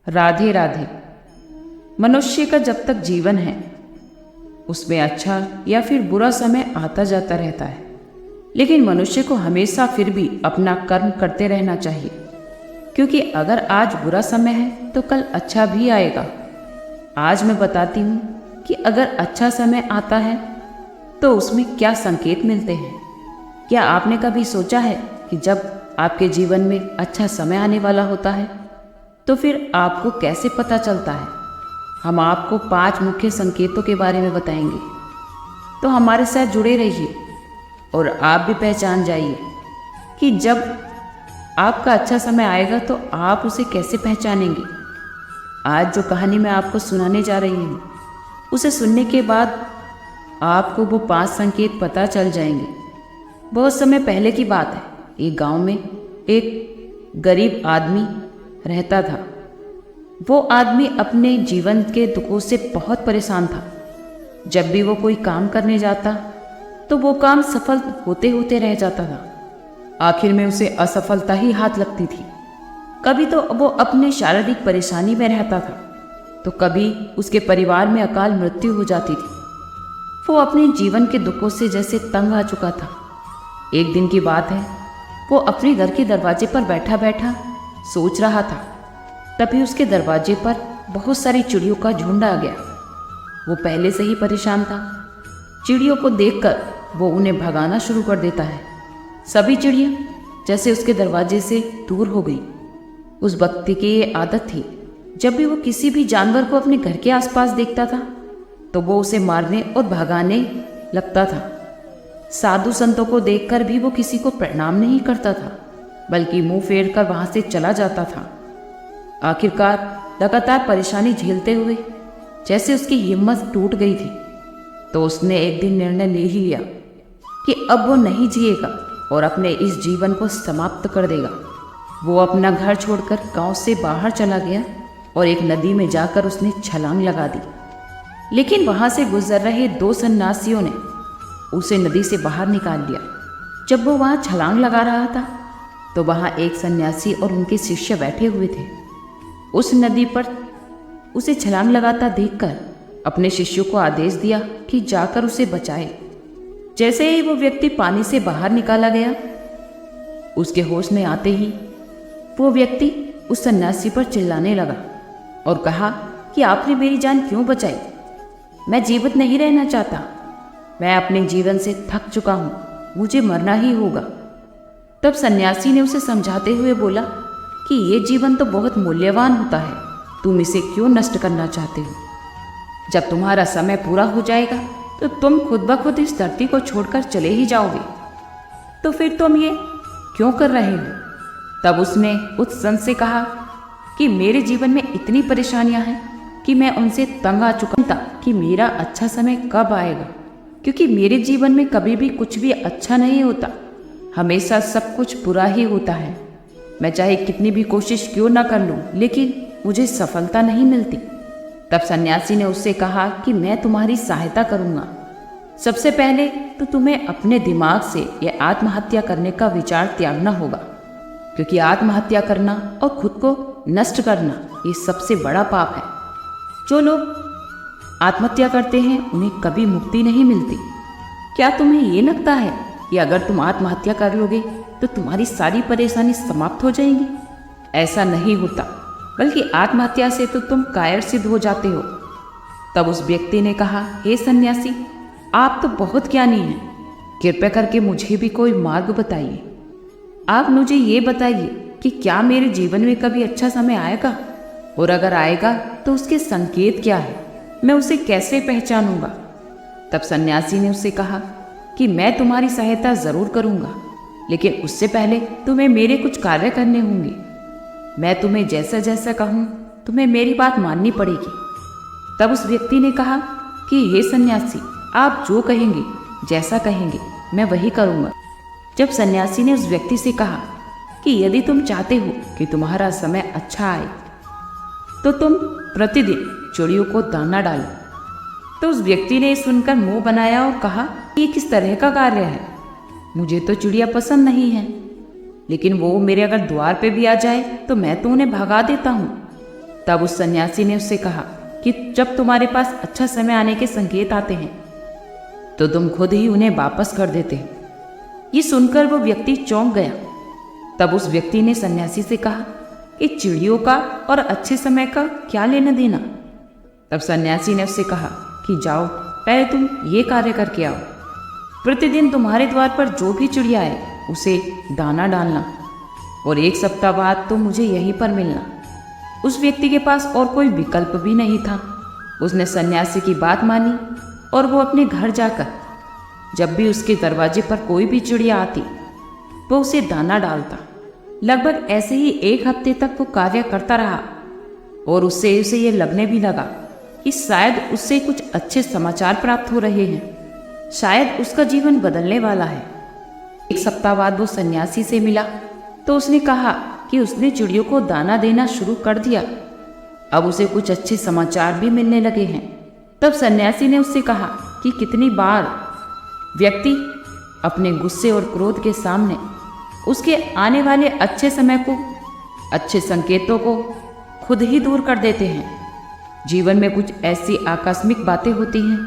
राधे राधे। मनुष्य का जब तक जीवन है उसमें अच्छा या फिर बुरा समय आता जाता रहता है, लेकिन मनुष्य को हमेशा फिर भी अपना कर्म करते रहना चाहिए, क्योंकि अगर आज बुरा समय है तो कल अच्छा भी आएगा। आज मैं बताती हूँ कि अगर अच्छा समय आता है तो उसमें क्या संकेत मिलते हैं। क्या आपने कभी सोचा है कि जब आपके जीवन में अच्छा समय आने वाला होता है तो फिर आपको कैसे पता चलता है? हम आपको 5 मुख्य संकेतों के बारे में बताएंगे, तो हमारे साथ जुड़े रहिए और आप भी पहचान जाइए कि जब आपका अच्छा समय आएगा तो आप उसे कैसे पहचानेंगे। आज जो कहानी मैं आपको सुनाने जा रही हूँ उसे सुनने के बाद आपको वो 5 संकेत पता चल जाएंगे। बहुत समय पहले की बात है, एक गांव में एक गरीब आदमी रहता था। वो आदमी अपने जीवन के दुखों से बहुत परेशान था। जब भी वो कोई काम करने जाता तो वो काम सफल होते होते रह जाता था। आखिर में उसे असफलता ही हाथ लगती थी। कभी तो वो अपने शारीरिक परेशानी में रहता था, तो कभी उसके परिवार में अकाल मृत्यु हो जाती थी। वो अपने जीवन के दुखों से जैसे तंग आ चुका था। एक दिन की बात है, वो अपने घर के दरवाजे पर बैठा बैठा सोच रहा था। तभी उसके दरवाजे पर बहुत सारी चिड़ियों का झुंड आ गया। वो पहले से ही परेशान था। चिड़ियों को देखकर वो उन्हें भगाना शुरू कर देता है। सभी चिड़िया जैसे उसके दरवाजे से दूर हो गई। उस व्यक्ति की ये आदत थी, जब भी वो किसी भी जानवर को अपने घर के आसपास देखता था तो वो उसे मारने और भगाने लगता था। साधु संतों को देखकर भी वो किसी को प्रणाम नहीं करता था, बल्कि मुंह फेर कर वहां से चला जाता था। आखिरकार लगातार परेशानी झेलते हुए जैसे उसकी हिम्मत टूट गई थी, तो उसने एक दिन निर्णय ले ही लिया कि अब वो नहीं जिएगा और अपने इस जीवन को समाप्त कर देगा। वो अपना घर छोड़कर गांव से बाहर चला गया और एक नदी में जाकर उसने छलांग लगा दी। लेकिन वहां से गुजर रहे 2 सन्यासियों ने उसे नदी से बाहर निकाल लिया। जब वो वहां छलांग लगा रहा था तो वहां एक सन्यासी और उनके शिष्य बैठे हुए थे। उस नदी पर उसे छलांग लगाता देखकर अपने शिष्यों को आदेश दिया कि जाकर उसे बचाए। जैसे ही वो व्यक्ति पानी से बाहर निकाला गया, उसके होश में आते ही वो व्यक्ति उस सन्यासी पर चिल्लाने लगा और कहा कि आपने मेरी जान क्यों बचाई? मैं जीवित नहीं रहना चाहता। मैं अपने जीवन से थक चुका हूँ, मुझे मरना ही होगा। तब सन्यासी ने उसे समझाते हुए बोला कि ये जीवन तो बहुत मूल्यवान होता है, तुम इसे क्यों नष्ट करना चाहते हो? जब तुम्हारा समय पूरा हो जाएगा तो तुम खुद ब खुद इस धरती को छोड़कर चले ही जाओगे, तो फिर तुम ये क्यों कर रहे हो? तब उसने उस संत से कहा कि मेरे जीवन में इतनी परेशानियां हैं कि मैं उनसे तंग आ चुका था कि मेरा अच्छा समय कब आएगा, क्योंकि मेरे जीवन में कभी भी कुछ भी अच्छा नहीं होता, हमेशा सब कुछ बुरा ही होता है। मैं चाहे कितनी भी कोशिश क्यों ना कर लूं, लेकिन मुझे सफलता नहीं मिलती। तब सन्यासी ने उससे कहा कि मैं तुम्हारी सहायता करूंगा। सबसे पहले तो तुम्हें अपने दिमाग से यह आत्महत्या करने का विचार त्यागना होगा, क्योंकि आत्महत्या करना और खुद को नष्ट करना ये सबसे बड़ा पाप है। जो लोग आत्महत्या करते हैं उन्हें कभी मुक्ति नहीं मिलती। क्या तुम्हें ये लगता है कि अगर तुम आत्महत्या कर लोगे तो तुम्हारी सारी परेशानी समाप्त हो जाएंगी? ऐसा नहीं होता, बल्कि आत्महत्या से तो तुम कायर सिद्ध हो जाते हो। तब उस व्यक्ति ने कहा, हे सन्यासी, आप तो बहुत ज्ञानी हैं, कृपया करके मुझे भी कोई मार्ग बताइए। आप मुझे ये बताइए कि क्या मेरे जीवन में कभी अच्छा समय आएगा, और अगर आएगा तो उसके संकेत क्या है, मैं उसे कैसे पहचानूंगा? तब सन्यासी ने उससे कहा कि मैं तुम्हारी सहायता जरूर करूंगा, लेकिन उससे पहले तुम्हें मेरे कुछ कार्य करने होंगे। मैं तुम्हें जैसा जैसा कहूँ तुम्हें मेरी बात माननी पड़ेगी। तब उस व्यक्ति ने कहा कि हे सन्यासी, आप जो कहेंगे, जैसा कहेंगे, मैं वही करूँगा। जब सन्यासी ने उस व्यक्ति से कहा कि यदि तुम चाहते हो कि तुम्हारा समय अच्छा आए तो तुम प्रतिदिन चिड़ियों को दाना डालो। तो उस व्यक्ति ने सुनकर मुंह बनाया और कहा, ये किस तरह का कार्य है? मुझे तो चिड़िया पसंद नहीं है, लेकिन वो मेरे अगर द्वार पे भी आ जाए तो मैं तो उन्हें भगा देता हूँ। तब उस सन्यासी ने उससे कहा कि जब तुम्हारे पास अच्छा समय आने के संकेत आते हैं तो तुम खुद ही उन्हें वापस कर देते हो। ये सुनकर वो व्यक्ति चौंक गया। तब उस व्यक्ति ने सन्यासी से कहा कि चिड़ियों का और अच्छे समय का क्या लेना देना। तब सन्यासी ने उससे कहा कि जाओ, पहले तुम ये कार्य करके आओ। प्रतिदिन तुम्हारे द्वार पर जो भी चिड़िया आए उसे दाना डालना और 1 सप्ताह बाद तो मुझे यहीं पर मिलना। उस व्यक्ति के पास और कोई विकल्प भी नहीं था। उसने सन्यासी की बात मानी और वो अपने घर जाकर जब भी उसके दरवाजे पर कोई भी चिड़िया आती वो उसे दाना डालता। लगभग ऐसे ही 1 हफ्ते तक वो कार्य करता रहा और उससे उसे ये लगने भी लगा कि शायद उससे कुछ अच्छे समाचार प्राप्त हो रहे हैं, शायद उसका जीवन बदलने वाला है। 1 सप्ताह बाद वो सन्यासी से मिला तो उसने कहा कि उसने चिड़ियों को दाना देना शुरू कर दिया, अब उसे कुछ अच्छे समाचार भी मिलने लगे हैं। तब सन्यासी ने उससे कहा कि कितनी बार व्यक्ति अपने गुस्से और क्रोध के सामने उसके आने वाले अच्छे समय को, अच्छे संकेतों को खुद ही दूर कर देते हैं। जीवन में कुछ ऐसी आकस्मिक बातें होती हैं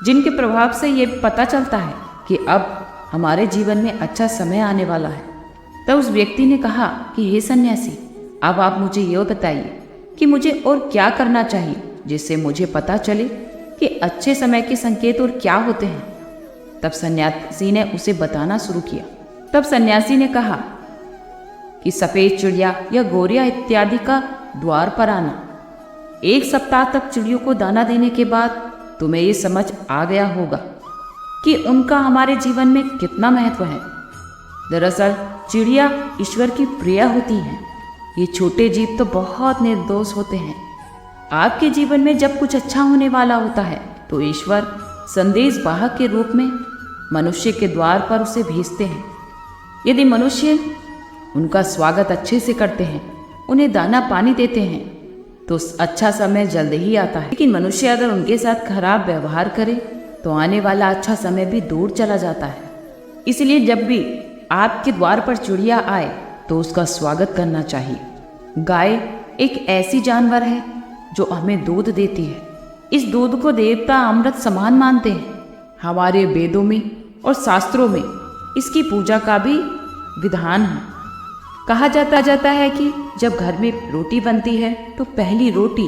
जिनके प्रभाव से ये पता चलता है कि अब हमारे जीवन में अच्छा समय आने वाला है। तब उस व्यक्ति ने कहा कि हे सन्यासी, अब आप मुझे यह बताइए कि मुझे और क्या करना चाहिए जिससे मुझे पता चले कि अच्छे समय के संकेत और क्या होते हैं। तब सन्यासी ने उसे बताना शुरू किया। तब सन्यासी ने कहा कि सफ़ेद चिड़िया या गोरिया इत्यादि का द्वार पर आना। 1 सप्ताह तक चिड़ियों को दाना देने के बाद तुम्हें ये समझ आ गया होगा कि उनका हमारे जीवन में कितना महत्व है। दरअसल चिड़िया ईश्वर की प्रिय होती हैं। ये छोटे जीव तो बहुत निर्दोष होते हैं। आपके जीवन में जब कुछ अच्छा होने वाला होता है तो ईश्वर संदेश वाहक के रूप में मनुष्य के द्वार पर उसे भेजते हैं। यदि मनुष्य उनका स्वागत अच्छे से करते हैं, उन्हें दाना पानी देते हैं, तो अच्छा समय जल्द ही आता है। लेकिन मनुष्य अगर उनके साथ खराब व्यवहार करे तो आने वाला अच्छा समय भी दूर चला जाता है। इसलिए जब भी आपके द्वार पर चिड़िया आए तो उसका स्वागत करना चाहिए। गाय एक ऐसी जानवर है जो हमें दूध देती है। इस दूध को देवता अमृत समान मानते हैं। हमारे वेदों में और शास्त्रों में इसकी पूजा का भी विधान है। कहा जाता है कि जब घर में रोटी बनती है तो पहली रोटी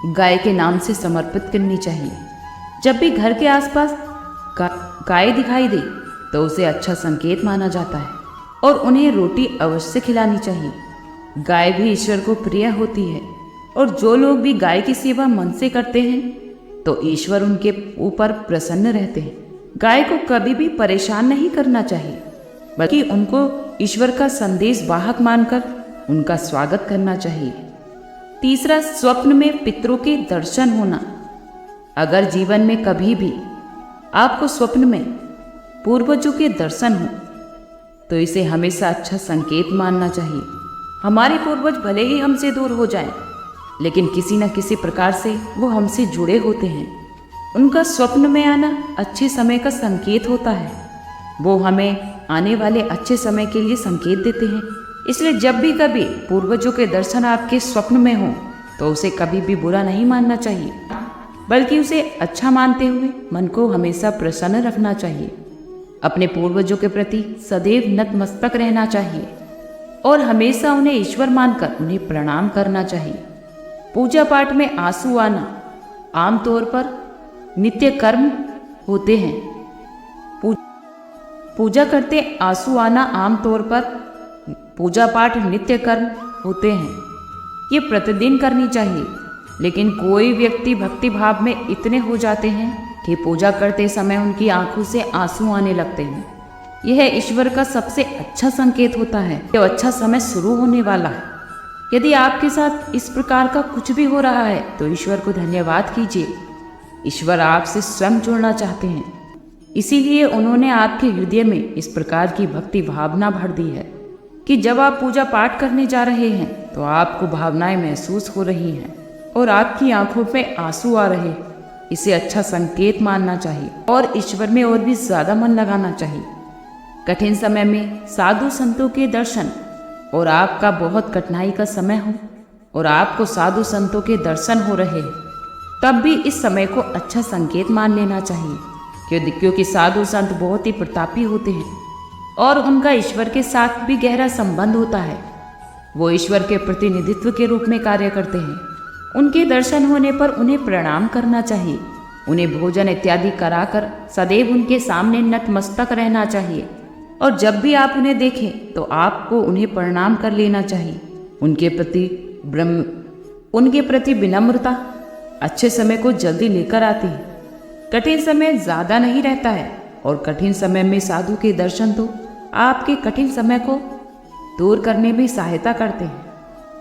गाय के नाम से समर्पित करनी चाहिए। जब भी घर के आसपास गाय दिखाई दे तो उसे अच्छा संकेत माना जाता है और उन्हें रोटी अवश्य खिलानी चाहिए। गाय भी ईश्वर को प्रिय होती है और जो लोग भी गाय की सेवा मन से करते हैं तो ईश्वर उनके ऊपर प्रसन्न रहते हैं। गाय को कभी भी परेशान नहीं करना चाहिए, बल्कि उनको ईश्वर का संदेश वाहक मानकर उनका स्वागत करना चाहिए। तीसरा, स्वप्न में पितरों के दर्शन होना। अगर जीवन में कभी भी आपको स्वप्न में पूर्वजों के दर्शन हो तो इसे हमेशा अच्छा संकेत मानना चाहिए। हमारे पूर्वज भले ही हमसे दूर हो जाएं, लेकिन किसी न किसी प्रकार से वो हमसे जुड़े होते हैं। उनका स्वप्न में आना अच्छे समय का संकेत होता है। वो हमें आने वाले अच्छे समय के लिए संकेत देते हैं। इसलिए जब भी कभी पूर्वजों के दर्शन आपके स्वप्न में हो तो उसे कभी भी बुरा नहीं मानना चाहिए, बल्कि उसे अच्छा मानते हुए मन को हमेशा प्रसन्न रखना चाहिए। अपने पूर्वजों के प्रति सदैव नतमस्तक रहना चाहिए और हमेशा उन्हें ईश्वर मानकर उन्हें प्रणाम करना चाहिए। पूजा पाठ में आंसू आना आमतौर पर नित्य कर्म होते हैं। पूजा करते आंसू आना आमतौर पर पूजा पाठ नित्य कर्म होते हैं। ये प्रतिदिन करनी चाहिए, लेकिन कोई व्यक्ति भक्ति भाव में इतने हो जाते हैं कि पूजा करते समय उनकी आंखों से आंसू आने लगते हैं। यह ईश्वर का सबसे अच्छा संकेत होता है कि अच्छा समय शुरू होने वाला है। यदि आपके साथ इस प्रकार का कुछ भी हो रहा है तो ईश्वर को धन्यवाद कीजिए। ईश्वर आपसे स्वयं जुड़ना चाहते हैं, इसीलिए उन्होंने आपके हृदय में इस प्रकार की भक्ति भावना भर दी है कि जब आप पूजा पाठ करने जा रहे हैं तो आपको भावनाएं महसूस हो रही हैं और आपकी आंखों में आंसू आ रहे हैं। इसे अच्छा संकेत मानना चाहिए और ईश्वर में और भी ज़्यादा मन लगाना चाहिए। कठिन समय में साधु संतों के दर्शन और आपका बहुत कठिनाई का समय हो और आपको साधु संतों के दर्शन हो रहे हैं, तब भी इस समय को अच्छा संकेत मान लेना चाहिए, क्योंकि साधु संत बहुत ही प्रतापी होते हैं और उनका ईश्वर के साथ भी गहरा संबंध होता है। वो ईश्वर के प्रतिनिधित्व के रूप में कार्य करते हैं। उनके दर्शन होने पर उन्हें प्रणाम करना चाहिए। उन्हें भोजन इत्यादि कराकर सदैव उनके सामने नतमस्तक रहना चाहिए और जब भी आप उन्हें देखें तो आपको उन्हें प्रणाम कर लेना चाहिए। उनके प्रति विनम्रता अच्छे समय को जल्दी लेकर आती है। कठिन समय ज़्यादा नहीं रहता है और कठिन समय में साधु के दर्शन तो आपके कठिन समय को दूर करने में सहायता करते हैं।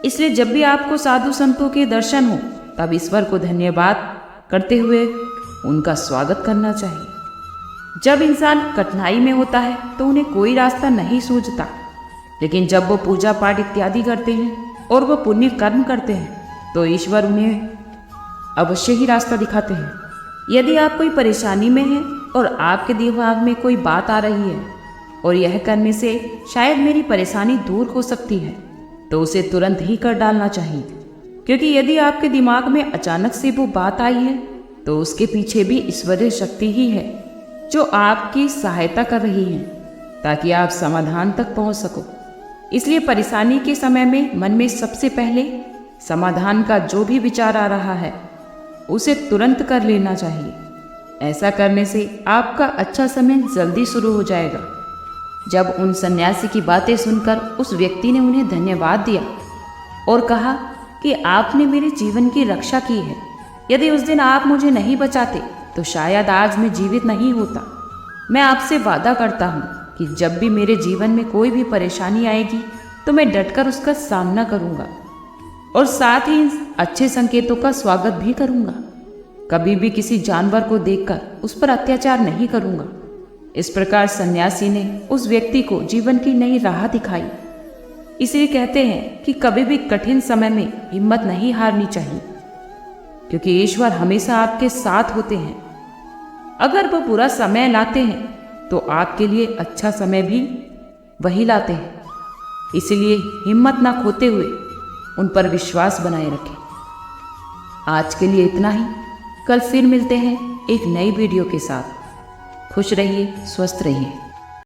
इसलिए जब भी आपको साधु संतों के दर्शन हो तब ईश्वर को धन्यवाद करते हुए उनका स्वागत करना चाहिए। जब इंसान कठिनाई में होता है तो उन्हें कोई रास्ता नहीं सूझता, लेकिन जब वो पूजा पाठ इत्यादि करते हैं और वो पुण्य कर्म करते हैं तो ईश्वर उन्हें अवश्य ही रास्ता दिखाते हैं। यदि आप कोई परेशानी में हैं और आपके दिमाग में कोई बात आ रही है और यह करने से शायद मेरी परेशानी दूर हो सकती है, तो उसे तुरंत ही कर डालना चाहिए, क्योंकि यदि आपके दिमाग में अचानक से वो बात आई है तो उसके पीछे भी ईश्वरीय शक्ति ही है जो आपकी सहायता कर रही है ताकि आप समाधान तक पहुंच सको। इसलिए परेशानी के समय में मन में सबसे पहले समाधान का जो भी विचार आ रहा है उसे तुरंत कर लेना चाहिए। ऐसा करने से आपका अच्छा समय जल्दी शुरू हो जाएगा। जब उन सन्यासी की बातें सुनकर उस व्यक्ति ने उन्हें धन्यवाद दिया और कहा कि आपने मेरे जीवन की रक्षा की है। यदि उस दिन आप मुझे नहीं बचाते तो शायद आज मैं जीवित नहीं होता। मैं आपसे वादा करता हूँ कि जब भी मेरे जीवन में कोई भी परेशानी आएगी तो मैं डटकर उसका सामना करूँगा और साथ ही अच्छे संकेतों का स्वागत भी करूँगा। कभी भी किसी जानवर को देखकर उस पर अत्याचार नहीं करूँगा। इस प्रकार सन्यासी ने उस व्यक्ति को जीवन की नई राह दिखाई। इसलिए कहते हैं कि कभी भी कठिन समय में हिम्मत नहीं हारनी चाहिए, क्योंकि ईश्वर हमेशा आपके साथ होते हैं। अगर वो बुरा समय लाते हैं तो आपके लिए अच्छा समय भी वही लाते हैं। इसलिए हिम्मत ना खोते हुए उन पर विश्वास बनाए रखें। आज के लिए इतना ही। कल फिर मिलते हैं एक नई वीडियो के साथ। खुश रहिए, स्वस्थ रहिए।